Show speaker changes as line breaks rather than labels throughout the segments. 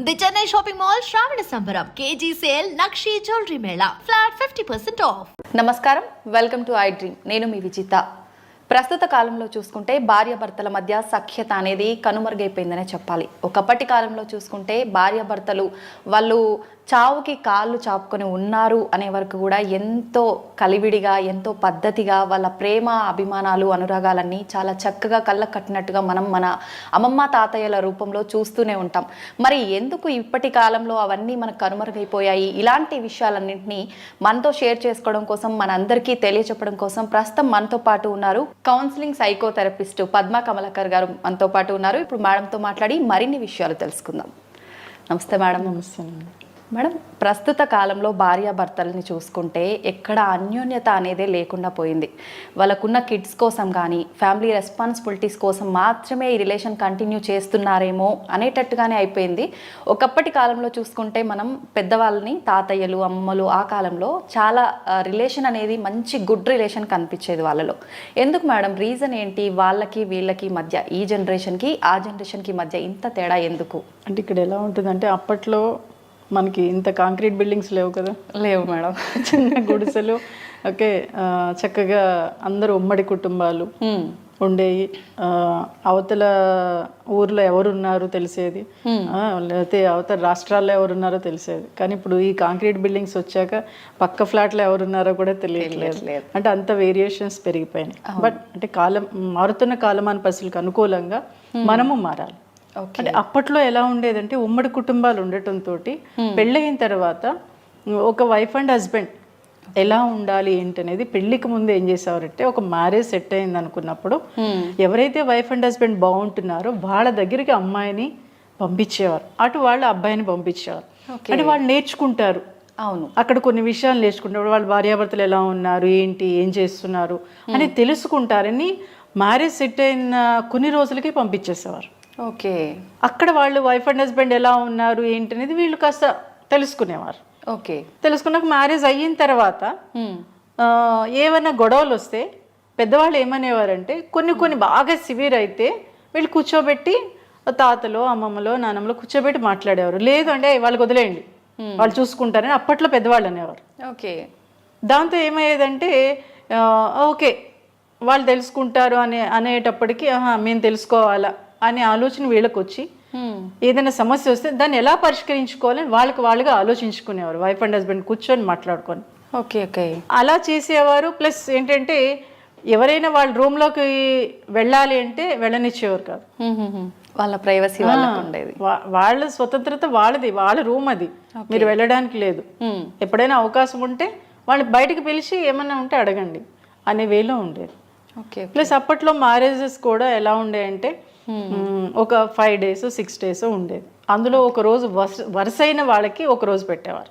The Chennai shopping mall శ్రావణ సంబరం KG sale nakshi jewellery Mela flat 50% of.
నమస్కారం, welcome to I dream. నేను మీ విజిత. ప్రస్తుత కాలంలో చూసుకుంటే భార్యాభర్తల మధ్య సఖ్యత అనేది కనుమరుగైపోయిందనే చెప్పాలి. ఒకప్పటి కాలంలో చూసుకుంటే భార్యాభర్తలు వాళ్ళు చావుకి కాళ్ళు చాపుకొని ఉన్నారు అనే వరకు కూడా ఎంతో కలివిడిగా, ఎంతో పద్ధతిగా వాళ్ళ ప్రేమ, అభిమానాలు, అనురాగాలన్నీ చాలా చక్కగా కళ్ళకు కట్టినట్టుగా మనం మన అమ్మమ్మ తాతయ్యల రూపంలో చూస్తూనే ఉంటాం. మరి ఎందుకు ఇప్పటి కాలంలో అవన్నీ మనకు కనుమరుగైపోయాయి? ఇలాంటి విషయాలన్నింటినీ మనతో షేర్ చేసుకోవడం కోసం, మనందరికీ తెలియచెప్పడం కోసం ప్రస్తుతం మనతో పాటు ఉన్నారు కౌన్సిలింగ్ సైకోథెరపిస్ట్ పద్మా కమలాకర్ గారు మనతో పాటు ఉన్నారు. ఇప్పుడు మేడంతో మాట్లాడి మరిన్ని విషయాలు తెలుసుకుందాం. నమస్తే మేడం.
నమస్తే
మేడం, ప్రస్తుత కాలంలో భార్యాభర్తలని చూసుకుంటే ఎక్కడ అన్యోన్యత అనేదే లేకుండా పోయింది. వాళ్ళకున్న కిడ్స్ కోసం కానీ, ఫ్యామిలీ రెస్పాన్సిబిలిటీస్ కోసం మాత్రమే ఈ రిలేషన్ కంటిన్యూ చేస్తున్నారేమో అనేటట్టుగానే అయిపోయింది. ఒకప్పటి కాలంలో చూసుకుంటే మనం పెద్దవాళ్ళని, తాతయ్యలు, అమ్మలు ఆ కాలంలో చాలా రిలేషన్ అనేది మంచి గుడ్ రిలేషన్ కనిపించేది వాళ్ళలో. ఎందుకు మేడం, రీజన్ ఏంటి? వాళ్ళకి వీళ్ళకి మధ్య, ఈ జనరేషన్కి ఆ జనరేషన్కి మధ్య ఇంత తేడా ఎందుకు?
అంటే ఇక్కడ ఎలా ఉంటుందంటే, అప్పట్లో మనకి ఇంత కాంక్రీట్ బిల్డింగ్స్ లేవు కదా.
లేవు మేడం.
చిన్న గుడిసెలు, ఓకే, చక్కగా అందరూ ఉమ్మడి కుటుంబాలు ఉండేవి. అవతల ఊర్లో ఎవరున్నారు తెలిసేది, లేకపోతే అవతల రాష్ట్రాల్లో ఎవరున్నారో తెలిసేది. కానీ ఇప్పుడు ఈ కాంక్రీట్ బిల్డింగ్స్ వచ్చాక పక్క ఫ్లాట్లో ఎవరున్నారో కూడా తెలియట్లేదు. అంటే అంత వేరియేషన్స్ పెరిగిపోయినాయి. బట్ అంటే మారుతున్న కాలమాన పరిస్థితులకు అనుకూలంగా మనము మారాలి. అంటే అప్పట్లో ఎలా ఉండేదంటే, ఉమ్మడి కుటుంబాలు ఉండటంతో పెళ్ళయిన తర్వాత ఒక వైఫ్ అండ్ హస్బెండ్ ఎలా ఉండాలి ఏంటనేది పెళ్లికి ముందు ఏం చేసేవారంటే, ఒక మ్యారేజ్ సెట్ అయింది అనుకున్నప్పుడు ఎవరైతే వైఫ్ అండ్ హస్బెండ్ బాగుంటున్నారో వాళ్ళ దగ్గరికి అమ్మాయిని పంపించేవారు, అటు వాళ్ళ అబ్బాయిని పంపించేవారు. అంటే వాళ్ళు నేర్చుకుంటారు.
అవును,
అక్కడ కొన్ని విషయాలు నేర్చుకుంటారు. వాళ్ళ భార్యాభర్తలు ఎలా ఉన్నారు, ఏంటి, ఏం చేస్తున్నారు అని తెలుసుకుంటారని మ్యారేజ్ సెట్ అయిన కొన్ని రోజులకి పంపించేసేవారు.
ఓకే,
అక్కడ వాళ్ళు వైఫ్ అండ్ హస్బెండ్ ఎలా ఉన్నారు ఏంటి అనేది వీళ్ళు కాస్త తెలుసుకునేవారు.
ఓకే,
తెలుసుకున్నాక మ్యారేజ్ అయిన తర్వాత ఏమైనా గొడవలు వస్తే పెద్దవాళ్ళు ఏమనేవారంటే, కొన్ని బాగా సివియర్ అయితే వీళ్ళు కూర్చోబెట్టి, తాతలో, అమ్మమ్మలో, నాన్నమ్మలో కూర్చోబెట్టి మాట్లాడేవారు. లేదు అంటే వాళ్ళకి వదిలేయండి, వాళ్ళు చూసుకుంటారని అప్పట్లో పెద్దవాళ్ళు అనేవారు.
ఓకే,
దాంతో ఏమయ్యేదంటే, ఓకే వాళ్ళు తెలుసుకుంటారు అనేటప్పటికీ మేము తెలుసుకోవాలా అనే ఆలోచన వీళ్ళకి వచ్చి, ఏదైనా సమస్య వస్తే దాన్ని ఎలా పరిష్కరించుకోవాలని వాళ్ళుగా ఆలోచించుకునేవారు, వైఫ్ అండ్ హస్బెండ్ కూర్చొని మాట్లాడుకొని.
ఓకే, ఓకే, అలా
అలా చేసేవారు. ప్లస్ ఏంటంటే, ఎవరైనా వాళ్ళ రూమ్లోకి వెళ్ళాలి అంటే వెళ్ళనిచ్చేవారు కాదు.
వాళ్ళ ప్రైవసీ వాళ్ళకు ఉండేది.
వాళ్ళ స్వతంత్రత వాళ్ళది, వాళ్ళ రూమ్ అది, మీరు వెళ్ళడానికి లేదు. ఎప్పుడైనా అవకాశం ఉంటే వాళ్ళు బయటకు పిలిచి ఏమన్నా ఉంటే అడగండి అనే వేలో ఉండేది.
ఓకే,
ప్లస్ అప్పట్లో మ్యారేజెస్ కూడా ఎలా ఉండేయంటే, ఒక 5 days 6 days ఉండేది. అందులో ఒక రోజు వరుసైన వాళ్ళకి ఒక రోజు పెట్టేవారు.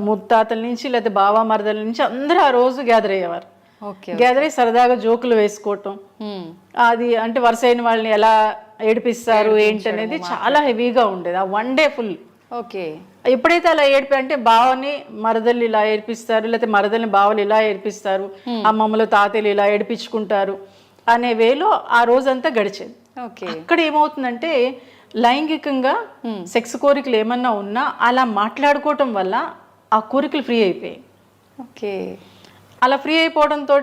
ముత్తాతల నుంచి లేదా బావా మరదల నుంచి అందరూ ఆ రోజు గ్యాదర్ అయ్యేవారు. గ్యాదర్ అయ్యి సరదాగా జోకులు వేసుకోవటం, అది అంటే వరుసైన వాళ్ళని ఎలా ఏడిపిస్తారు ఏంటనేది చాలా హెవీగా ఉండేది ఆ 1 day ఫుల్.
ఓకే,
ఎప్పుడైతే అలా అంటే బావని మరదలు ఇలా ఏడిపిస్తారు, లేకపోతే మరదల్ని బావలు ఇలా ఏడిపిస్తారు, అమ్మమ్మలు తాతయ్యలు ఇలా ఏడిపించుకుంటారు అనే వేలో ఆ రోజంతా గడిచేది. అక్కడ ఏమవుతుందంటే, లైంగికంగా సెక్స్ కోరికలు ఏమన్నా ఉన్నా అలా మాట్లాడుకోవటం వల్ల ఆ కోరికలు ఫ్రీ అయిపోయాయి.
ఓకే,
అలా ఫ్రీ అయిపోవడంతో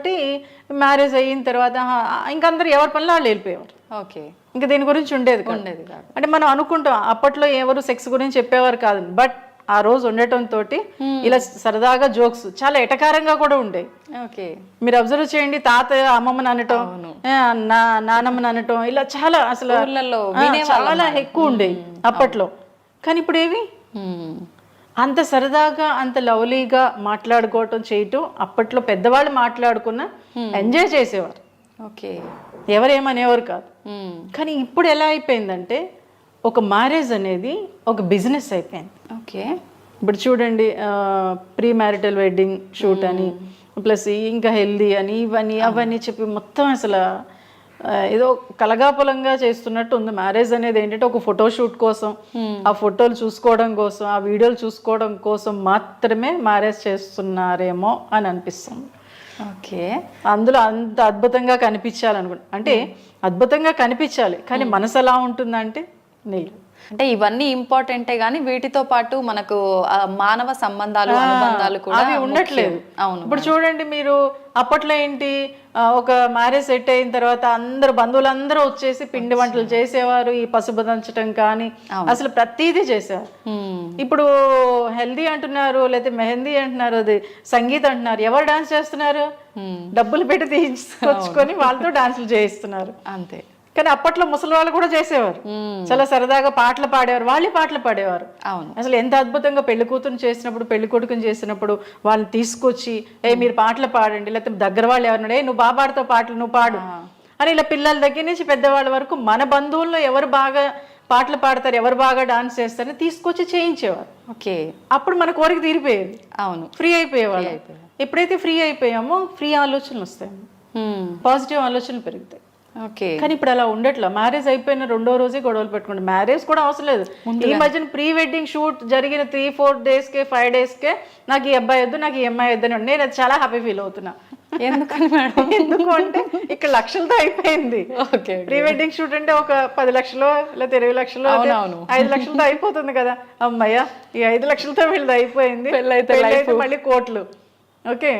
మ్యారేజ్ అయిన తర్వాత ఇంకందరూ ఎవరి పనిలో వాళ్ళు వెళ్ళిపోయేవారు.
ఓకే,
ఇంకా దీని గురించి ఉండేది కాదు. అంటే మనం అనుకుంటాం అప్పట్లో ఎవరు సెక్స్ గురించి చెప్పేవారు కాదు, బట్ ఆ రోజు ఉండటంతో ఇలా సరదాగా జోక్స్ చాలా ఎటకారంగా కూడా ఉండేవి.
ఓకే,
మీరు అబ్జర్వ్ చేయండి, తాతయ్య అమ్మమ్మని అనటం, నానమ్మని అనటం, ఇలా చాలా అసలు చాలా ఎక్కువ ఉండేవి అప్పట్లో. కానీ ఇప్పుడు ఏవి అంత సరదాగా, అంత లవ్లీగా మాట్లాడుకోవటం చేయటం అప్పట్లో పెద్దవాళ్ళు మాట్లాడుకున్న ఎంజాయ్ చేసేవారు.
ఓకే,
ఎవరేమనేవారు కాదు. కానీ ఇప్పుడు ఎలా అయిపోయిందంటే, ఒక మ్యారేజ్ అనేది ఒక బిజినెస్ అయిపోయింది.
ఓకే,
ఇప్పుడు చూడండి, ప్రీ మ్యారిటల్ వెడ్డింగ్ షూట్ అని, ప్లస్ ఇంకా హెల్దీ అని, ఇవన్నీ అవన్నీ చెప్పి మొత్తం అసలు ఏదో కలగాపులంగా చేస్తున్నట్టు ఉంది. మ్యారేజ్ అనేది ఏంటంటే ఒక ఫోటో షూట్ కోసం, ఆ ఫోటోలు చూసుకోవడం కోసం, ఆ వీడియోలు చూసుకోవడం కోసం మాత్రమే మ్యారేజ్ చేస్తున్నారేమో అని అనిపిస్తుంది.
ఓకే,
అందులో అంత అద్భుతంగా కనిపించాలనుకుంటా, అంటే అద్భుతంగా కనిపించాలి, కానీ మనసు ఎలా ఉంటుందంటే నీళ్ళు.
అంటే ఇవన్నీ ఇంపార్టెంటే గానీ వీటితో పాటు మనకు మానవ సంబంధాలు అనుబంధాలు కూడా
అవి ఉండట్లేదు.
అవును.
ఇప్పుడు చూడండి మీరు అప్పట్లో ఏంటి ఒక మ్యారేజ్ సెట్ అయిన తర్వాత అందరు బంధువులందరూ వచ్చేసి పిండి వంటలు చేసేవారు, ఈ పసుపు దంచడం కానీ అసలు ప్రతిదీ చేసేవారు. ఇప్పుడు హెల్దీ అంటున్నారు, లేకపోతే మెహందీ అంటున్నారు, అది సంగీత్ అంటున్నారు. ఎవరు డాన్స్ చేస్తున్నారు? డబ్బులు పెట్టి తీసుకొచ్చుకొని వాళ్ళతో డాన్సులు చేయిస్తున్నారు
అంతే.
కానీ అప్పట్లో ముసలి వాళ్ళు కూడా చేసేవారు, చాలా సరదాగా పాటలు పాడేవారు, వాళ్ళే పాటలు పాడేవారు.
అవును.
అసలు ఎంత అద్భుతంగా పెళ్లి కూతురు చేసినప్పుడు, పెళ్లి కొడుకుని చేసినప్పుడు వాళ్ళని తీసుకొచ్చి మీరు పాటలు పాడండి, లేకపోతే దగ్గర వాళ్ళు ఎవరినాడు నువ్వు బాగా పాడుతావు పాటలు, నువ్వు పాడు అని ఇలా పిల్లల దగ్గర నుంచి పెద్దవాళ్ళ వరకు మన బంధువుల్లో ఎవరు బాగా పాటలు పాడతారు, ఎవరు బాగా డాన్స్ చేస్తారని తీసుకొచ్చి చేయించేవారు.
ఓకే.
అప్పుడు మన కోరిక తీరిపోయేది.
అవును.
ఫ్రీ అయిపోయేవాళ్ళు. ఎప్పుడైతే ఫ్రీ అయిపోయామో ఫ్రీ ఆలోచనలు వస్తాయి, పాజిటివ్ ఆలోచనలు పెరుగుతాయి.
ఓకే.
కానీ ఇప్పుడు అలా ఉండట్లా. మ్యారేజ్ అయిపోయిన 2వ రోజే గొడవలు పెట్టుకుంటాం. మ్యారేజ్ కూడా అవసరం లేదు. ఈ మధ్యన ప్రీ వెడ్డింగ్ షూట్ జరిగిన 3-4 డేస్కే 5 డేస్కే నాకు ఈ అబ్బాయి వద్దు, నాకు ఈ అమ్మాయి వద్దు అని నేను అది చాలా హ్యాపీ ఫీల్ అవుతున్నా.
ఎందుకని మేడం?
ఎందుకు అంటే ఇక్కడ లక్షలతో అయిపోయింది. ప్రీ వెడ్డింగ్ షూట్ అంటే ఒక 10 లక్షలు లేదా 20 లక్షలు 5 లక్షలతో అయిపోతుంది కదా. అమ్మయ్య ఈ 5 లక్షలతో వీళ్ళది అయిపోయింది, పెళ్ళైతే మళ్ళీ కోట్లు. ఓకే,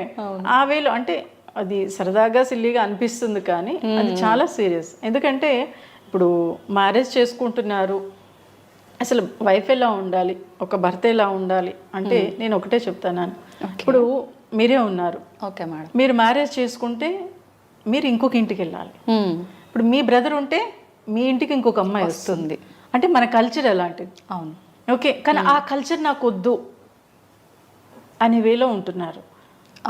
ఆ వేలు అంటే అది సరదాగా సిల్లీగా అనిపిస్తుంది కానీ అది చాలా సీరియస్. ఎందుకంటే ఇప్పుడు మ్యారేజ్ చేసుకుంటున్నారు, అసలు వైఫ్ ఎలా ఉండాలి, ఒక భర్త ఎలా ఉండాలి అంటే నేను ఒకటే చెప్తాను. ఇప్పుడు మీరే ఉన్నారు,
ఓకే మేడం,
మీరు మ్యారేజ్ చేసుకుంటే మీరు ఇంకొక ఇంటికి వెళ్ళాలి. ఇప్పుడు మీ బ్రదర్ ఉంటే మీ ఇంటికి ఇంకొక అమ్మాయి వస్తుంది. అంటే మన కల్చర్ ఎలాంటిది.
అవును.
ఓకే, కానీ ఆ కల్చర్ నాకు వద్దు అనే వేలో ఉంటున్నారు.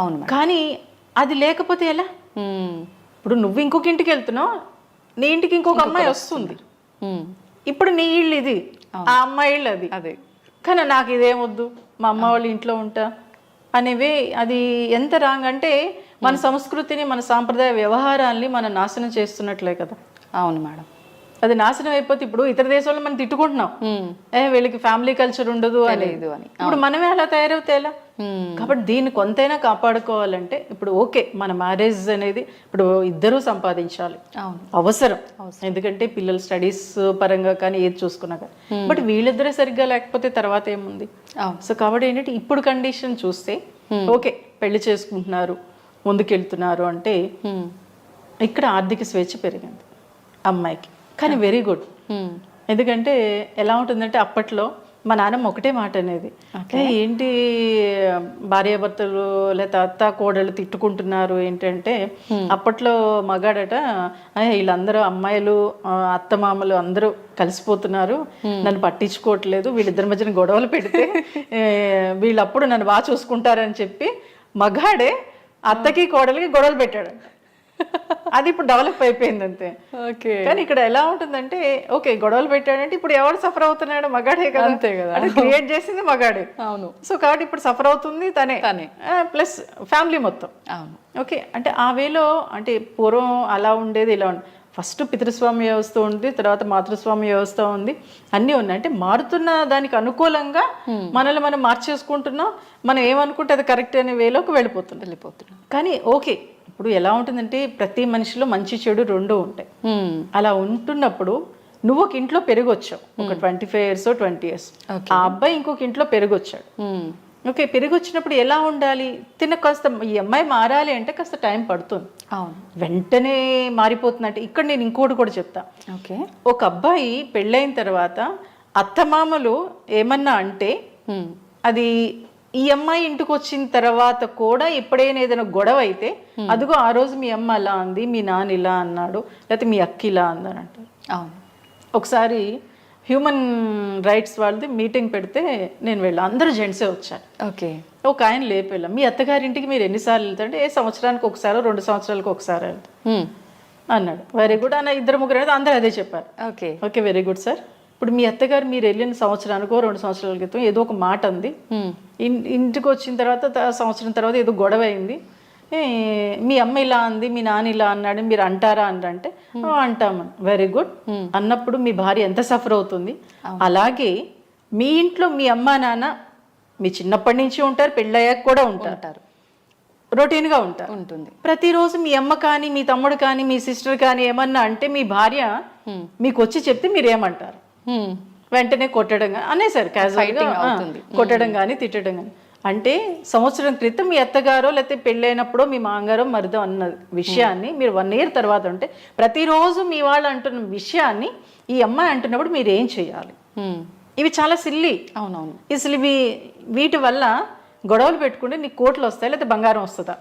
అవును.
కానీ అది లేకపోతే ఎలా? ఇప్పుడు నువ్వు ఇంకొక ఇంటికి వెళ్తున్నావు, నీ ఇంటికి ఇంకొక అమ్మాయి వస్తుంది. ఇప్పుడు నీ ఇల్లు ఇది, ఆ అమ్మాయి ఇల్లు అది.
అదే.
కానీ నాకు ఇదేమొద్దు, మా అమ్మ వాళ్ళ ఇంట్లో ఉంటా అనేవి అది ఎంత రాంగ్ అంటే మన సంస్కృతిని, మన సాంప్రదాయ వ్యవహారాల్ని మనం నాశనం చేస్తున్నట్లే కదా.
అవును మేడం.
అది నాశనం అయిపోతే ఇప్పుడు ఇతర దేశాల్లో మనం తిట్టుకుంటున్నాం, వీళ్ళకి ఫ్యామిలీ కల్చర్ ఉండదు అని. ఇప్పుడు మనమే అలా తయారవుతే ఎలా? కాబట్టి దీన్ని కొంతైనా కాపాడుకోవాలంటే ఇప్పుడు ఓకే, మన మ్యారేజ్ అనేది ఇప్పుడు ఇద్దరూ సంపాదించాలి, అవసరం. ఎందుకంటే పిల్లల స్టడీస్ పరంగా కానీ ఏది చూసుకున్నా కానీ. బట్ వీళ్ళిద్దరే సరిగ్గా లేకపోతే తర్వాత ఏముంది? సో కాబట్టి ఏంటంటే ఇప్పుడు కండిషన్ చూస్తే ఓకే, పెళ్లి చేసుకుంటున్నారు, ముందుకెళ్తున్నారు అంటే ఇక్కడ ఆర్థిక స్వేచ్ఛ పెరిగింది అమ్మాయికి. కానీ వెరీ గుడ్. ఎందుకంటే ఎలా ఉంటుందంటే అప్పట్లో మా నాన్నమ్మ ఒకటే మాట అనేది, ఏంటి భార్యాభర్తలు లేదా అత్త కోడలు తిట్టుకుంటున్నారు ఏంటంటే, అప్పట్లో మగాడట వీళ్ళందరూ అమ్మాయిలు అత్తమామలు అందరూ కలిసిపోతున్నారు, నన్ను పట్టించుకోవట్లేదు, వీళ్ళిద్దరి మధ్యన గొడవలు పెడితే వీళ్ళప్పుడు నన్ను బాగా చూసుకుంటారని చెప్పి మగాడే అత్తకి కోడలికి గొడవలు పెట్టాడు. అది ఇప్పుడు డెవలప్ అయిపోయింది అంతే.
ఓకే.
కానీ ఇక్కడ ఎలా ఉంటుందంటే ఓకే, గొడవలు పెట్టాడంటే ఇప్పుడు ఎవరు సఫర్ అవుతున్నాడు? మగాడే కదా.
అంతే కదా.
అంటే క్రియేట్ చేసింది మగాడే.
అవును.
సో కాబట్టి ఇప్పుడు సఫర్ అవుతుంది తనే, ప్లస్ ఫ్యామిలీ మొత్తం.
అవును.
ఓకే, అంటే ఆ వేలో అంటే పూర్వం అలా ఉండేది, ఇలా ఉంది. ఫస్ట్ పితృస్వామ్య వ్యవస్థ ఉంది, తర్వాత మాతృస్వామ్య వ్యవస్థ ఉంది, అన్నీ ఉన్నాయి. అంటే మారుతున్న దానికి అనుకూలంగా మనల్ని మనం మార్చేసుకుంటున్నాం. మనం ఏమనుకుంటే అది కరెక్ట్ అనే వేలోకి వెళ్ళిపోతున్నాం. కానీ ఓకే, ఇప్పుడు ఎలా ఉంటుందంటే ప్రతి మనిషిలో మంచి చెడు రెండు ఉంటాయి. అలా ఉంటున్నప్పుడు నువ్వు ఒక ఇంట్లో పెరిగొచ్చావు, ఒక 25 years 20 years, ఆ అబ్బాయి ఇంకొక ఇంట్లో పెరిగొచ్చాడు. ఓకే, పెరిగొచ్చినప్పుడు ఎలా ఉండాలి? కాస్త ఈ అమ్మాయి మారాలి అంటే కాస్త టైం పడుతుంది. వెంటనే మారిపోతుంది అంటే ఇక్కడ నేను ఇంకోటి కూడా చెప్తా.
ఓకే,
ఒక అబ్బాయి పెళ్ళైన తర్వాత అత్తమామలు ఏమన్నా అంటే అది ఈ అమ్మాయి ఇంటికి వచ్చిన తర్వాత కూడా ఎప్పుడైనా ఏదైనా గొడవ అయితే అదిగో ఆ రోజు మీ అమ్మ అలా అంది, మీ నాన్న ఇలా అన్నాడు, లేకపోతే మీ అక్క ఇలా అందని అంటారు.
అవును.
ఒకసారి హ్యూమన్ రైట్స్ వాళ్ళది మీటింగ్ పెడితే నేను వెళ్ళాను, అందరూ జెంట్సే వచ్చారు.
ఓకే,
ఒక ఆయన లేపి వెళ్ళాం, మీ అత్తగారింటికి మీరు ఎన్నిసార్లు వెళ్తారంటే ఏ సంవత్సరానికి ఒకసారి 2 సంవత్సరాలకు ఒకసారి వెళ్తాం అన్నాడు. వెరీ గుడ్ అన్న, 2-3 అందరూ అదే చెప్పారు.
Okay
okay, very good sir. ఇప్పుడు మీ అత్తగారు మీరు వెళ్ళిన సంవత్సరానికో 2 సంవత్సరాల క్రితం ఏదో ఒక మాట అంది, ఇంటికి వచ్చిన తర్వాత సంవత్సరం తర్వాత ఏదో గొడవ అయింది, మీ అమ్మ ఇలా అంది, మీ నాన్న ఇలా అన్నాడు, మీరు అంటారా అంటే అంటామని. Very good. అన్నప్పుడు మీ భార్య ఎంత సఫర్ అవుతుంది? అలాగే మీ ఇంట్లో మీ అమ్మ నాన్న మీ చిన్నప్పటి నుంచి ఉంటారు, పెళ్ళయ్యాక కూడా ఉంటారు, రొటీన్గా ఉంటుంది. ప్రతిరోజు మీ అమ్మ కానీ మీ తమ్ముడు కానీ మీ సిస్టర్ కానీ ఏమన్నా అంటే మీ భార్య మీకు వచ్చి చెప్తే మీరు ఏమంటారు? వెంటనే కొట్టడం కానీ అనేసారు క్యాజువల్గా కొట్టడం కానీ తిట్టడం కానీ. అంటే సంవత్సరం క్రితం మీ అత్తగారో లేకపోతే పెళ్ళైనప్పుడో మీ మామగారో మరిదో అన్న విషయాన్ని మీరు 1 year తర్వాత ఉంటే ప్రతిరోజు మీ వాళ్ళు అంటున్న విషయాన్ని ఈ అమ్మాయి అంటున్నప్పుడు మీరు ఏం చేయాలి? ఇవి చాలా సిల్లి.
అవునవును.
అసలు వీటి వల్ల గొడవలు పెట్టుకుంటే నీకు కోట్లు వస్తాయి లేకపోతే బంగారం వస్తుందా?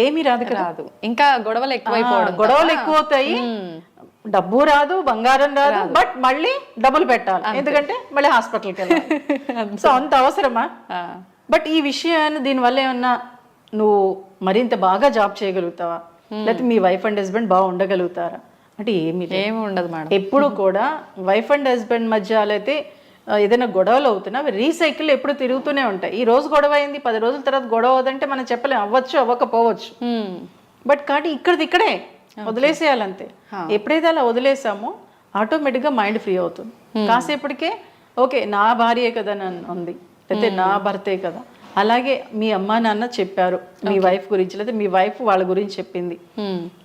ఏమీ రాదు కదా.
రాదు. ఇంకా గొడవలు
గొడవలు ఎక్కువ అవుతాయి, డబ్బు రాదు, బంగారం రాదు, బట్ మళ్ళీ డబ్బులు పెట్టాలి, ఎందుకంటే మళ్ళీ హాస్పిటల్కి వెళ్ళాలి. సో అంత అవసరమా? బట్ ఈ విషయాన్ని దీనివల్ల ఏమన్నా నువ్వు మరింత బాగా జాబ్ చేయగలుగుతావా, లేకపోతే మీ వైఫ్ అండ్ హస్బెండ్ బాగా ఉండగలుగుతారా అంటే ఏమి
ఉండదు మేడం.
ఎప్పుడు కూడా వైఫ్ అండ్ హస్బెండ్ మధ్య అయితే ఏదైనా గొడవలు అవుతున్నా అవి రీసైకిల్ ఎప్పుడు తిరుగుతూనే ఉంటాయి. ఈ రోజు గొడవ అయింది, 10 రోజుల తర్వాత గొడవ అవుదంటే మనం చెప్పలేం, అవ్వచ్చు అవ్వకపోవచ్చు. బట్ కాబట్టి ఇక్కడే వదిలేసేయాలంతే. ఎప్పుడైతే అలా వదిలేసామో ఆటోమేటిక్గా మైండ్ ఫ్రీ అవుతుంది. కాసేపటికే ఓకే నా భార్యే కదా నన్ను ఉంది, లేకపోతే నా భర్తే కదా. అలాగే మీ అమ్మా నాన్న చెప్పారు మీ వైఫ్ గురించి, లేకపోతే మీ వైఫ్ వాళ్ళ గురించి చెప్పింది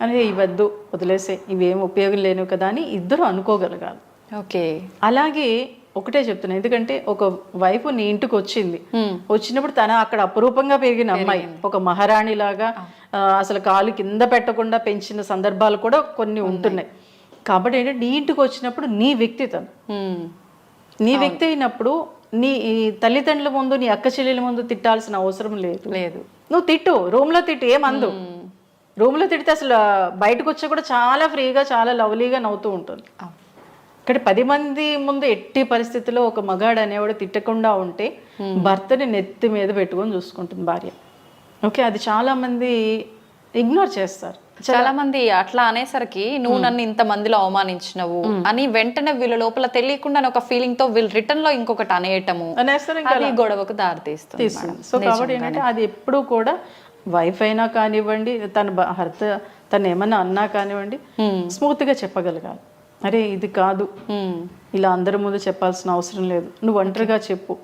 అని ఇవద్దు వదిలేసే, ఇవేం ఉపయోగం లేనివి కదా అని ఇద్దరు అనుకోగలగాలి.
ఓకే.
అలాగే ఒకటే చెప్తున్నా, ఎందుకంటే ఒక వైఫ్ నీ ఇంటికి వచ్చినప్పుడు తన అక్కడ అపురూపంగా పెరిగిన అమ్మాయి ఒక మహారాణి లాగా అసలు కాలు కింద పెట్టకుండా పెంచిన సందర్భాలు కూడా కొన్ని ఉంటున్నాయి. కాబట్టి ఏంటంటే నీ ఇంటికి వచ్చినప్పుడు నీ వ్యక్తిత్వం నీ వ్యక్తి అయినప్పుడు నీ తల్లిదండ్రుల ముందు నీ అక్క చెల్లెల ముందు తిట్టాల్సిన అవసరం లేదు. నువ్వు తిట్టు, రూమ్లో తిట్టు, ఏమందు. రూమ్లో తిడితే అసలు బయటకు వచ్చా కూడా చాలా ఫ్రీగా చాలా లవ్లీగా నవ్వుతూ ఉంటుంది. ఇక్కడ 10 మంది ముందు ఎట్టి పరిస్థితుల్లో ఒక మగాడు అనేవాడు తిట్టకుండా ఉంటే భర్తని నెత్తి మీద పెట్టుకొని చూసుకుంటుంది భార్య. ఓకే, అది చాలా మంది ఇగ్నోర్ చేస్తారు.
చాలా మంది అట్లా అనేసరికి నువ్వు నన్ను ఇంత మందిలో అవమానించినవు అని వెంటనే వీళ్ళ లోపల తెలియకుండా ఒక ఫీలింగ్ తో వీళ్ళు రిటర్న్ లో ఇంకొకటి అనేయటము అది గొడవకు దారితీస్తుంది.
సో కాబట్టి ఏంటంటే అది ఎప్పుడు కూడా వైఫ్ అయినా కానివ్వండి, తన భర్త తను ఏమన్నా అన్నా కానివ్వండి, స్మూత్ గా చెప్పగలగాలి. అరే ఇది కాదు, ఇలా అందరి ముందు చెప్పాల్సిన అవసరం లేదు, నువ్వు ఒంటరిగా చెప్పు.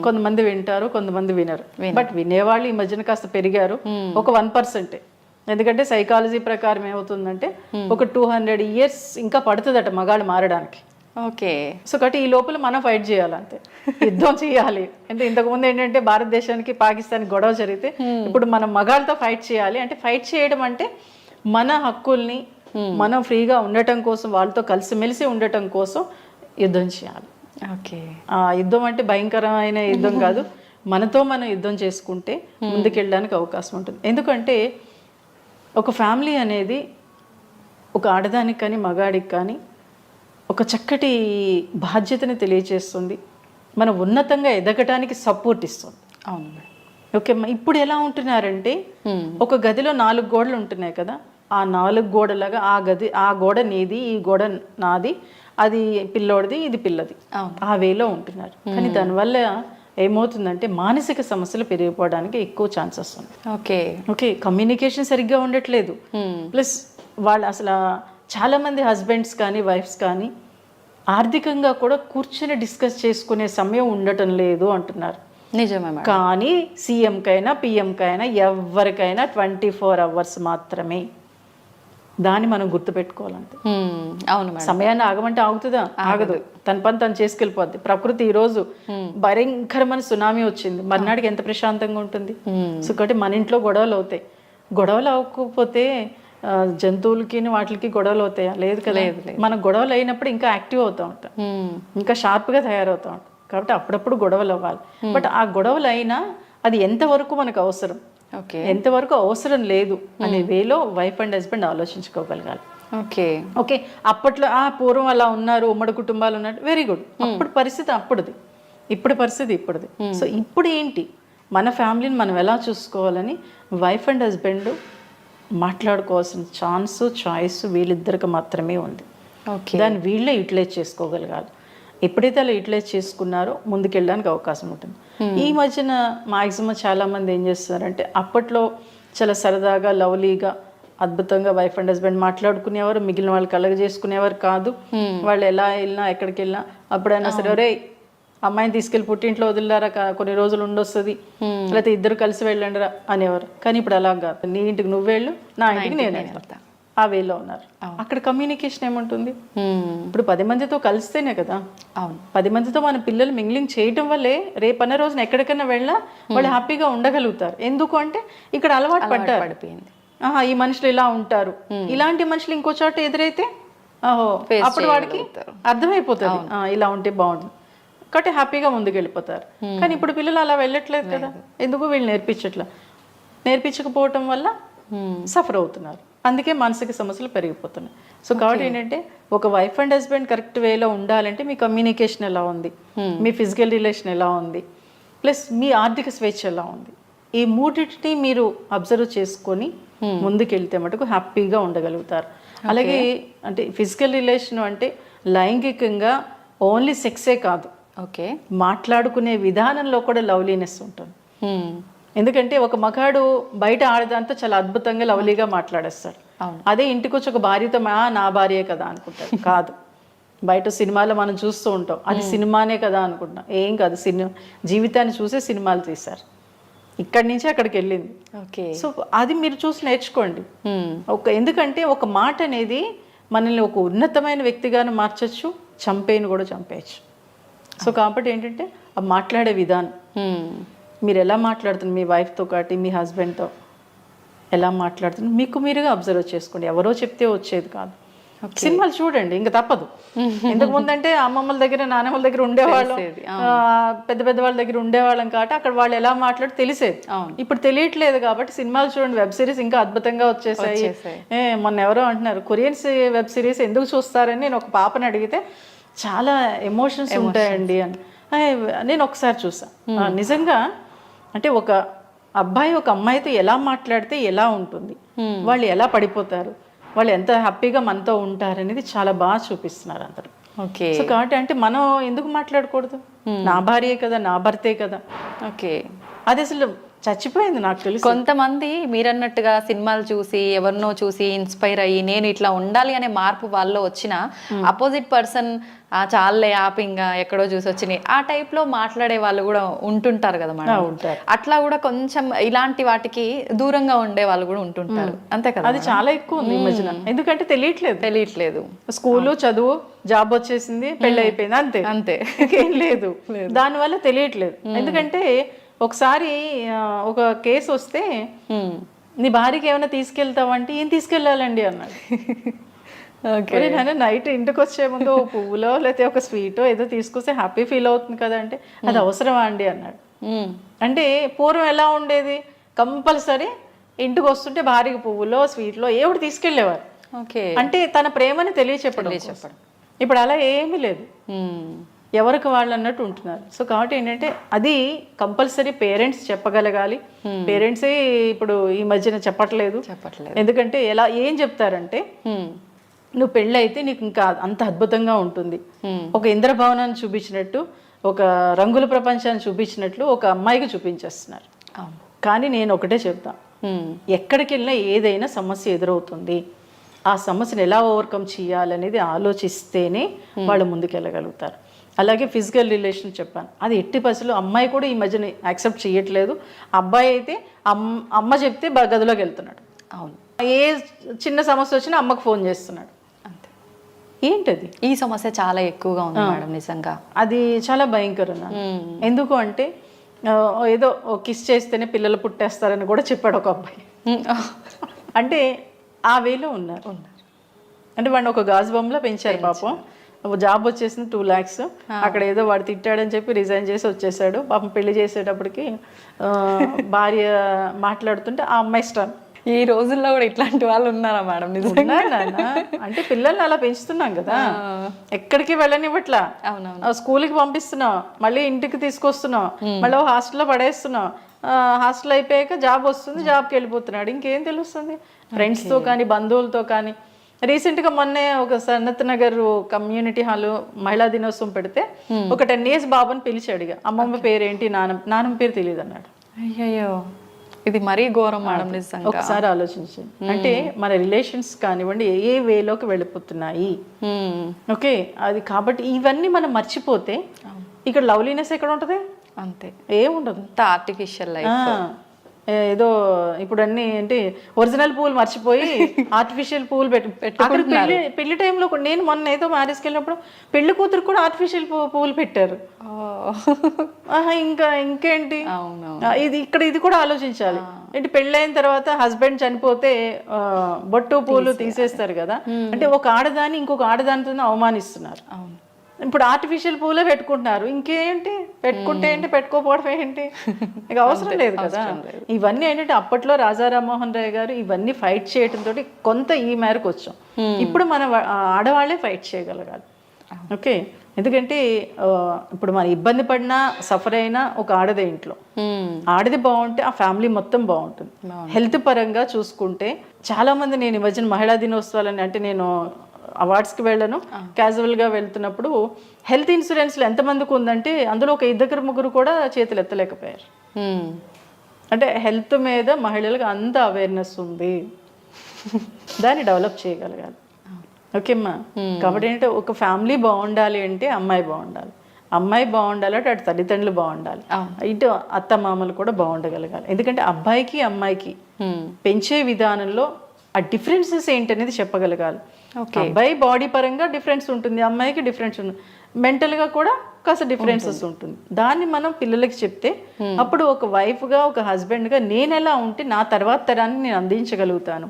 కొంతమంది వింటారు, కొంతమంది వినరు. బట్ వినేవాళ్ళు ఈ మధ్యన కాస్త పెరిగారు, ఒక 1%. ఎందుకంటే సైకాలజీ ప్రకారం ఏమవుతుందంటే ఒక 200 years ఇంకా పడుతుందట మగాళ్ళు మారడానికి.
ఓకే.
సో కాబట్టి ఈ లోపల మనం ఫైట్ చేయాలి, అంతే, యుద్ధం చేయాలి. అంటే ఇంతకుముందు ఏంటంటే భారతదేశానికి పాకిస్తాన్ గొడవ జరిగితే ఇప్పుడు మనం మగాళ్ళతో ఫైట్ చేయాలి. అంటే ఫైట్ చేయడం అంటే మన హక్కుల్ని మనం ఫ్రీగా ఉండటం కోసం, వాళ్ళతో కలిసిమెలిసి ఉండటం కోసం యుద్ధం చేయాలి.
ఓకే.
ఆ యుద్ధం అంటే భయంకరమైన యుద్ధం కాదు, మనతో మనం యుద్ధం చేసుకుంటే ముందుకెళ్ళడానికి అవకాశం ఉంటుంది. ఎందుకంటే ఒక ఫ్యామిలీ అనేది ఒక ఆడదానికి కానీ మగాడికి కానీ ఒక చక్కటి బాధ్యతని తెలియచేస్తుంది, మనం ఉన్నతంగా ఎదగటానికి సపోర్ట్ ఇస్తుంది.
అవును.
ఓకే, ఇప్పుడు ఎలా ఉంటున్నారంటే ఒక గదిలో 4 గోడలు ఉంటున్నాయి కదా, ఆ 4 గోడలాగా ఆ గోడ నీది, ఈ గోడ నాది, అది పిల్లోడిది, ఇది పిల్లది, ఆ వేలో ఉంటున్నారు. కానీ దానివల్ల ఏమవుతుందంటే మానసిక సమస్యలు పెరిగిపోవడానికి ఎక్కువ ఛాన్సెస్ ఉంది. ఓకే, కమ్యూనికేషన్ సరిగ్గా ఉండట్లేదు. ప్లస్ వాళ్ళు అసలు చాలా మంది హస్బెండ్స్ కానీ వైఫ్స్ కానీ ఆర్థికంగా కూడా కూర్చొని డిస్కస్ చేసుకునే సమయం ఉండటం లేదు అంటున్నారు.
నిజమే.
కానీ సీఎంకైనా పిఎంకైనా ఎవరికైనా 24 hours మాత్రమే. దాన్ని మనం గుర్తుపెట్టుకోవాలంటే.
అవును.
సమయాన్ని ఆగమంటే ఆగుతుందా? ఆగదు. తన పని తను చేసుకెళ్ళిపోద్ది. ప్రకృతి ఈ రోజు భయంకరమైన సునామీ వచ్చింది, మర్నాడికి ఎంత ప్రశాంతంగా ఉంటుంది. సో కాబట్టి మన ఇంట్లో గొడవలు అవుతాయి. గొడవలు అవ్వకపోతే జంతువులకి వాటికి గొడవలు అవుతాయా? లేదు కదా. మన గొడవలు అయినప్పుడు ఇంకా యాక్టివ్ అవుతూ ఉంటాం, ఇంకా షార్ప్గా తయారవుతూ ఉంటాం. కాబట్టి అప్పుడప్పుడు గొడవలు అవ్వాలి. బట్ ఆ గొడవలు అయినా అది ఎంతవరకు మనకు అవసరం, ఎంతవరకు అవసరం లేదు అనే వేలో వైఫ్ అండ్ హస్బెండ్ ఆలోచించుకోగలగాలి. ఓకే, అప్పట్లో పూర్వం అలా ఉన్నారు, ఉమ్మడి కుటుంబాలు ఉన్నారు, వెరీ గుడ్. అప్పుడు పరిస్థితి అప్పుడుది, ఇప్పుడు పరిస్థితి ఇప్పుడుది. సో ఇప్పుడు ఏంటి, మన ఫ్యామిలీని మనం ఎలా చూసుకోవాలని వైఫ్ అండ్ హస్బెండ్ మాట్లాడుకోవాల్సిన చాయిస్ వీళ్ళిద్దరికి మాత్రమే ఉంది. దాన్ని వీళ్ళే యూటిలైజ్ చేసుకోగలగాలి. ఎప్పుడైతే అలా యూటిలైజ్ చేసుకున్నారో ముందుకెళ్ళడానికి అవకాశం ఉంటుంది. ఈ మధ్యన మాక్సిమం చాలా మంది ఏం చేస్తున్నారంటే అప్పట్లో చాలా సరదాగా లవ్లీగా అద్భుతంగా వైఫ్ అండ్ హస్బెండ్ మాట్లాడుకునేవారు, మిగిలిన వాళ్ళు కలగ చేసుకునేవారు కాదు. వాళ్ళు ఎలా వెళ్ళినా ఎక్కడికి వెళ్ళినా అప్పుడైనా సరే ఒరే అమ్మాయిని తీసుకెళ్ళి పుట్టింట్లో వదిలేరా, కొన్ని రోజులు ఉండొస్తుంది, లేకపోతే ఇద్దరు కలిసి వెళ్ళండిరా అనేవారు. కానీ ఇప్పుడు అలా కాదు, నీ ఇంటికి నువ్వు వెళ్ళు, నా ఇంటికి నేను వెళ్తా. ఆ వేలో ఉన్నారు. అక్కడ కమ్యూనికేషన్ ఏముంటుంది? ఇప్పుడు 10 మందితో కలిస్తేనే కదా.
అవును,
10 మందితో మన పిల్లలు మింగ్లింగ్ చేయటం వల్లే రేపన్న రోజున ఎక్కడికైనా వెళ్ళినా వాళ్ళు హ్యాపీగా ఉండగలుగుతారు. ఎందుకు అంటే ఇక్కడ అలవాటు పడ్డారు.
పడిపోయింది.
ఆహా, ఈ మనుషులు ఇలా ఉంటారు, ఇలాంటి మనుషులు ఇంకో చోట ఎదురైతే ఓహో అప్పుడు వాడికి అర్థమైపోతుంది ఇలా ఉంటే బాగుంటుంది, కాబట్టి హ్యాపీగా ముందుకు వెళ్ళిపోతారు. కానీ ఇప్పుడు పిల్లలు అలా వెళ్ళట్లేదు కదా. ఎందుకు? వీళ్ళు నేర్పించకపోవటం వల్ల సఫర్ అవుతున్నారు. అందుకే మానసిక సమస్యలు పెరిగిపోతున్నాయి. సో కాబట్టి ఏంటంటే ఒక వైఫ్ అండ్ హస్బెండ్ కరెక్ట్ వేలో ఉండాలంటే మీ కమ్యూనికేషన్ ఎలా ఉంది, మీ ఫిజికల్ రిలేషన్ ఎలా ఉంది, ప్లస్ మీ ఆర్థిక స్వేచ్ఛ ఎలా ఉంది, ఈ మూడింటిని మీరు అబ్జర్వ్ చేసుకొని ముందుకెళ్తే మటుకు హ్యాపీగా ఉండగలుగుతారు. అలాగే అంటే ఫిజికల్ రిలేషన్ అంటే లైంగికంగా ఓన్లీ సెక్సే కాదు,
ఓకే,
మాట్లాడుకునే విధానంలో కూడా లవ్లీనెస్ ఉంటుంది. ఎందుకంటే ఒక మగాడు బయట ఆడదాంతో చాలా అద్భుతంగా లవ్లీగా మాట్లాడేస్తాడు. అదే ఇంటికి వచ్చి ఒక భార్యతో నా భార్యే కదా అనుకుంటాడు. కాదు, బయట సినిమాలో మనం చూస్తూ ఉంటాం, అది సినిమానే కదా అనుకుంటున్నాం. ఏం కాదు, జీవితాన్ని చూసే సినిమాలు తీశారు. ఇక్కడి నుంచి అక్కడికి వెళ్ళింది.
ఓకే,
సో అది మీరు చూసి నేర్చుకోండి. ఎందుకంటే ఒక మాట అనేది మనల్ని ఒక ఉన్నతమైన వ్యక్తిగాను మార్చచ్చు, చంపేను కూడా చంపేయచ్చు. సో కాబట్టి ఏంటంటే ఆ మాట్లాడే విధానం, మీరు ఎలా మాట్లాడుతున్నారు మీ వైఫ్తో కాటి మీ హస్బెండ్తో ఎలా మాట్లాడుతున్నారు మీకు మీరుగా అబ్జర్వ్ చేసుకోండి. ఎవరో చెప్తే వచ్చేది కాదు. సినిమాలు చూడండి, ఇంకా తప్పదు. ఇంతకు ముందంటే అమ్మమ్మల దగ్గర నాన్నమ్మల దగ్గర ఉండేవాళ్ళం, పెద్ద పెద్ద వాళ్ళ దగ్గర ఉండేవాళ్ళం కాబట్టి అక్కడ వాళ్ళు ఎలా మాట్లాడి తెలిసేది. ఇప్పుడు తెలియట్లేదు కాబట్టి సినిమాలు చూడండి, వెబ్ సిరీస్ ఇంకా అద్భుతంగా వచ్చేసాయి. మొన్న ఎవరో అంటున్నారు కొరియన్స్ వెబ్ సిరీస్ ఎందుకు చూస్తారని నేను ఒక పాపని అడిగితే చాలా ఎమోషన్స్ ఉంటాయండి అని. నేను ఒకసారి చూసాను, నిజంగా అంటే ఒక అబ్బాయి ఒక అమ్మాయితో ఎలా మాట్లాడితే ఎలా ఉంటుంది, వాళ్ళు ఎలా పడిపోతారు, వాళ్ళు ఎంత హ్యాపీగా మనతో ఉంటారు అనేది చాలా బాగా చూపిస్తున్నారు అందరూ.
ఓకే,
సో కాబట్టి అంటే మనం ఎందుకు మాట్లాడకూడదు? నా భార్యే కదా, నా భర్తే కదా.
ఓకే,
అది అసలు చచ్చిపోయింది నాకు తెలుసు.
కొంతమంది మీరన్నట్టుగా సినిమాలు చూసి ఎవరినో చూసి ఇన్స్పైర్ అయ్యి నేను ఇట్లా ఉండాలి అనే మార్పు వాళ్ళలో వచ్చిన అపోజిట్ పర్సన్ చాలే ఆపింగా ఎక్కడో చూసి వచ్చినాయి ఆ టైప్ లో మాట్లాడే వాళ్ళు కూడా ఉంటుంటారు కదా మేడం. అట్లా కూడా కొంచెం ఇలాంటి వాటికి దూరంగా ఉండే వాళ్ళు కూడా ఉంటుంటారు, అంతే కదా.
అది చాలా ఎక్కువ ఉంది ఈ మధ్యన. ఎందుకంటే తెలియట్లేదు. స్కూలు చదువు జాబ్ వచ్చేసింది, పెళ్ళి అయిపోయింది, అంతే అంతే, ఇంకేం లేదు. దానివల్ల తెలియట్లేదు. ఎందుకంటే ఒకసారి ఒక కేసు వస్తే నీ భార్యకి ఏమైనా తీసుకెళ్తావంటే ఏం తీసుకెళ్ళాలండి అన్నాడు. నేను నైట్ ఇంటికి వచ్చే ముందు ఓ పువ్వులో లేకపోతే ఒక స్వీటో ఏదో తీసుకొస్తే హ్యాపీ ఫీల్ అవుతుంది కదా అంటే అది అవసరమా అండి అన్నాడు. అంటే పూర్వం ఎలా ఉండేది, కంపల్సరీ ఇంటికి వస్తుంటే భార్యకి పువ్వులో స్వీట్లో ఏమిటి తీసుకెళ్లేవారు. అంటే తన ప్రేమని తెలియచెప్పడం. ఇప్పుడు అలా ఏమీ లేదు, ఎవరికి వాళ్ళు అన్నట్టు ఉంటున్నారు. సో కాబట్టి ఏంటంటే అది కంపల్సరీ పేరెంట్స్ చెప్పగలగాలి. పేరెంట్సే ఇప్పుడు ఈ మధ్యన చెప్పట్లేదు. ఎందుకంటే ఎలా ఏం చెప్తారంటే నువ్వు పెళ్ళి అయితే నీకు ఇంకా అంత అద్భుతంగా ఉంటుంది, ఒక ఇంద్రభవనాన్ని చూపించినట్టు, ఒక రంగుల ప్రపంచాన్ని చూపించినట్లు ఒక అమ్మాయికి చూపించేస్తున్నారు. కానీ నేను ఒకటే చెప్తా, ఎక్కడికి వెళ్ళినా ఏదైనా సమస్య ఎదురవుతుంది, ఆ సమస్యను ఎలా ఓవర్కమ్ చేయాలనేది ఆలోచిస్తేనే వాళ్ళు ముందుకెళ్ళగలుగుతారు. అలాగే ఫిజికల్ రిలేషన్ చెప్పాను, అది ఎట్టి పరిస్థితుల్లో అమ్మాయి కూడా ఈ మధ్యన యాక్సెప్ట్ చేయట్లేదు. అబ్బాయి అయితే అమ్మ చెప్తే గదిలోకి వెళ్తున్నాడు. అవును, ఏ చిన్న సమస్య వచ్చినా అమ్మకు ఫోన్ చేస్తున్నాడు. అంతే. ఏంటది?
ఈ సమస్య చాలా ఎక్కువగా ఉంది మేడం నిజంగా.
అది చాలా భయంకరంగా. ఎందుకు అంటే ఏదో కిస్ చేస్తేనే పిల్లలు పుట్టేస్తారని కూడా చెప్పాడు ఒక అబ్బాయి. అంటే ఆ వేలో ఉన్నారు. అంటే వాడిని ఒక గాజు బొమ్మలో పెంచారు పాపం. జాబ్ వచ్చేసింది 2 lakhs. అక్కడ ఏదో వాడు తిట్టాడని చెప్పి రిజైన్ చేసి వచ్చేసాడు. పాపం పెళ్లి చేసేటప్పటికి భార్య మాట్లాడుతుంటే ఆ అమ్మాయి ఇష్టం.
ఈ రోజుల్లో కూడా ఇట్లాంటి వాళ్ళు ఉన్నారా మేడం? నిజంగా
అంటే పిల్లల్ని అలా పెంచుతున్నాం కదా, ఎక్కడికి వెళ్ళనివ్వట్లా. స్కూల్కి పంపిస్తున్నాం, మళ్ళీ ఇంటికి తీసుకొస్తున్నాం, మళ్ళీ హాస్టల్లో పడేస్తున్నాం. హాస్టల్ అయిపోయాక జాబ్ వస్తుంది, జాబ్కి వెళ్ళిపోతున్నాడు. ఇంకేం తెలుస్తుంది? ఫ్రెండ్స్తో కానీ బంధువులతో కానీ. రీసెంట్గా మొన్నే ఒక సనత్ నగర్ కమ్యూనిటీ హాల్ మహిళా దినోత్సవం పెడితే ఒక 10 years బాబుని పిలిచి అడిగా, అమ్మమ్మ పేరేంటి, నాన్నమ్మ పేరు తెలియదు అన్నాడు.
అయ్యో, ఇది మరీ ఘోరం మేడం నిజంగా.
ఒకసారి ఆలోచించండి. అంటే మన రిలేషన్స్ కానివ్వండి ఏ వేలోకి వెళ్ళిపోతున్నాయి. ఓకే, అది కాబట్టి ఇవన్నీ మనం మర్చిపోతే ఇక్కడ లవ్లీనెస్ ఎక్కడ ఉంటుంది?
అంతే,
ఏముండదు.
Artificial life.
ఏదో ఇప్పుడు అన్ని ఏంటి ఒరిజినల్ పూలు మర్చిపోయి ఆర్టిఫిషియల్ పూలు పెట్టుకుంటున్నారు. పెళ్లి టైంలో నేను మొన్న ఏదో మ్యారేజ్కి వెళ్ళినప్పుడు పెళ్లి కూతురు కూడా ఆర్టిఫిషియల్ పూలు పెట్టారు. ఇంకేంటి ఇది కూడా ఆలోచించాలి. ఏంటి పెళ్ళైన తర్వాత హస్బెండ్ చనిపోతే బొట్టు పూలు తీసేస్తారు కదా, అంటే ఒక ఆడదాన్ని ఇంకొక ఆడదానితో అవమానిస్తున్నారు. ఇప్పుడు ఆర్టిఫిషియల్ పూలే పెట్టుకుంటున్నారు. ఇంకేంటి పెట్టుకుంటే ఏంటి, పెట్టుకోపోవడం ఏంటి, ఇక అవసరం లేదు కదా. ఇవన్నీ ఏంటంటే అప్పట్లో రాజా రామ్మోహన్ రాయ్ గారు ఇవన్నీ ఫైట్ చేయడంతో కొంత ఈ మేరకు వచ్చాం. ఇప్పుడు మన ఆడవాళ్లే ఫైట్ చేయగలగాలి. ఓకే, ఎందుకంటే ఇప్పుడు మన ఇబ్బంది పడినా సఫర్ అయినా ఒక ఆడదే ఇంట్లో, ఆడది బాగుంటే ఆ ఫ్యామిలీ మొత్తం బాగుంటుంది. హెల్త్ పరంగా చూసుకుంటే చాలా మంది, నేను ఈ మధ్యన మహిళా దినోత్సవాలని అంటే నేను అవార్డ్స్కి వెళ్ళను, క్యాజువల్గా వెళ్తున్నప్పుడు హెల్త్ ఇన్సూరెన్స్లో ఎంతమందికి ఉందంటే అందులో ఒక 2-3 కూడా చేతులు ఎత్తలేకపోయారు. అంటే హెల్త్ మీద మహిళలకు అంత అవేర్నెస్ ఉంది, దాన్ని డెవలప్ చేయగలగాలి. ఓకేమ్మా, కాబట్టి ఏంటంటే ఒక ఫ్యామిలీ బాగుండాలి అంటే అమ్మాయి బాగుండాలి, అమ్మాయి బాగుండాలంటే అటు తల్లిదండ్రులు బాగుండాలి, ఇటు అత్త మామలు కూడా బాగుండగలగాలి. ఎందుకంటే అబ్బాయికి అమ్మాయికి పెంచే విధానంలో ఆ డిఫరెన్సెస్ ఏంటనేది చెప్పగలగాలి. అబ్బాయి బాడీ పరంగా డిఫరెన్స్ ఉంటుంది, అమ్మాయికి డిఫరెన్స్ ఉంటుంది, మెంటల్గా కూడా కాస్త డిఫరెన్సెస్ ఉంటుంది. దాన్ని మనం పిల్లలకి చెప్తే అప్పుడు ఒక వైఫ్గా ఒక హస్బెండ్గా నేను ఎలా ఉంటే నా తర్వాత తరాన్ని నేను అందించగలుగుతాను.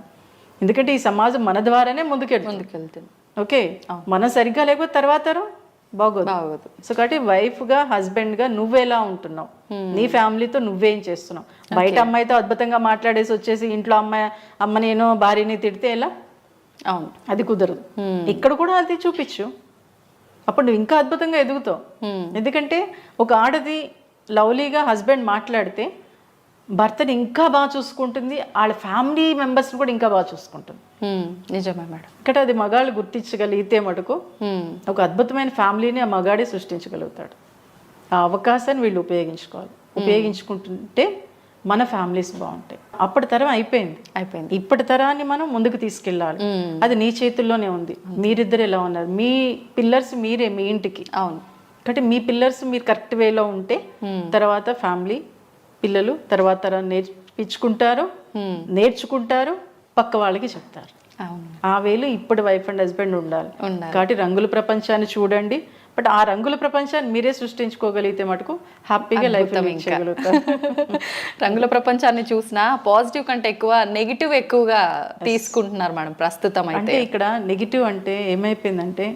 ఎందుకంటే ఈ సమాజం మన ద్వారానే ముందుకెళ్తుంది. ఓకే, మనం సరిగ్గా లేకపోతే తర్వాత తరం బాగోదు. సో కాబట్టి వైఫ్గా హస్బెండ్గా నువ్వెలా ఉంటున్నావు, నీ ఫ్యామిలీతో నువ్వేం చేస్తున్నావు. బయట అమ్మాయితో అద్భుతంగా మాట్లాడేసి వచ్చేసి ఇంట్లో అమ్మ నేను భార్యని తిడితే ఎలా, అవును అది కుదరదు. ఇక్కడ కూడా అది చూపించు, అప్పుడు నువ్వు ఇంకా అద్భుతంగా ఎదుగుతావు. ఎందుకంటే ఒక ఆడది లవ్లీగా హస్బెండ్ మాట్లాడితే భర్తని ఇంకా బాగా చూసుకుంటుంది, వాళ్ళ ఫ్యామిలీ మెంబర్స్ని కూడా ఇంకా బాగా చూసుకుంటుంది.
నిజమే మేడం.
ఇక్కడ అది మగాళ్ళు గుర్తించగలిగితే మటుకు ఒక అద్భుతమైన ఫ్యామిలీని ఆ మగాడే సృష్టించగలుగుతాడు. ఆ అవకాశాన్ని వీళ్ళు ఉపయోగించుకుంటుంటే మన ఫ్యామిలీస్ బాగుంటాయి. అప్పటి తరం అయిపోయింది. ఇప్పటి తరాన్ని మనం ముందుకు తీసుకెళ్ళాలి. అది నీ చేతుల్లోనే ఉంది. మీరిద్దరు ఎలా ఉన్నారు, మీ పిల్లర్స్ మీరే మీ ఇంటికి. అవును, కాబట్టి మీ పిల్లర్స్ మీరు కరెక్ట్ వేలో ఉంటే తర్వాత ఫ్యామిలీ, పిల్లలు తర్వాత తరం నేర్చుకుంటారు, పక్క వాళ్ళకి చెప్తారు. ఆ వేలు ఇప్పుడు వైఫ్ అండ్ హస్బెండ్ ఉండాలి. కాబట్టి రంగుల ప్రపంచాన్ని చూడండి, బట్ ఆ రంగుల ప్రపంచాన్ని మీరే సృష్టించుకోగలిగితే మటుకు హ్యాపీగా లైఫ్ చేయగలుగుతారు.
రంగుల ప్రపంచాన్ని చూసినా పాజిటివ్ కంటే ఎక్కువ నెగిటివ్ ఎక్కువగా తీసుకుంటున్నారు మేడం ప్రస్తుతం.
అంటే ఇక్కడ నెగిటివ్ అంటే ఏమైపోయిందంటే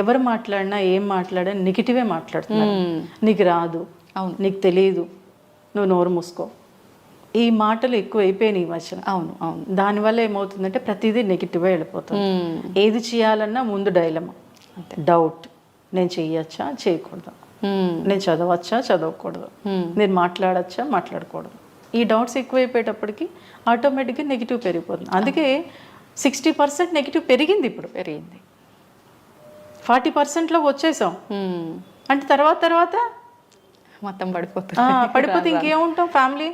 ఎవరు మాట్లాడినా ఏం మాట్లాడినా నెగిటివే మాట్లాడుతున్నారు. నీకు రాదు, అవును నీకు తెలియదు, నువ్వు నోరు మూసుకో, ఈ మాటలు ఎక్కువ అయిపోయినాయి ఈ మధ్యన. అవును, దానివల్ల ఏమవుతుందంటే ప్రతిదీ నెగిటివ్గా వెళ్ళిపోతుంది. ఏది చేయాలన్నా ముందు డైలమా, డౌట్, నేను చెయ్యొచ్చా చేయకూడదు, నేను చదవచ్చా చదవకూడదు, నేను మాట్లాడచ్చా మాట్లాడకూడదు. ఈ డౌట్స్ ఎక్కువైపోయేటప్పటికి ఆటోమేటిక్గా నెగిటివ్ పెరిగిపోతుంది. అందుకే 60% నెగిటివ్ పెరిగింది, ఇప్పుడు పెరిగింది 40%లో వచ్చేసాం. అంటే తర్వాత
మొత్తం పడిపోతే ఇంకేముంటాం
ఫ్యామిలీ.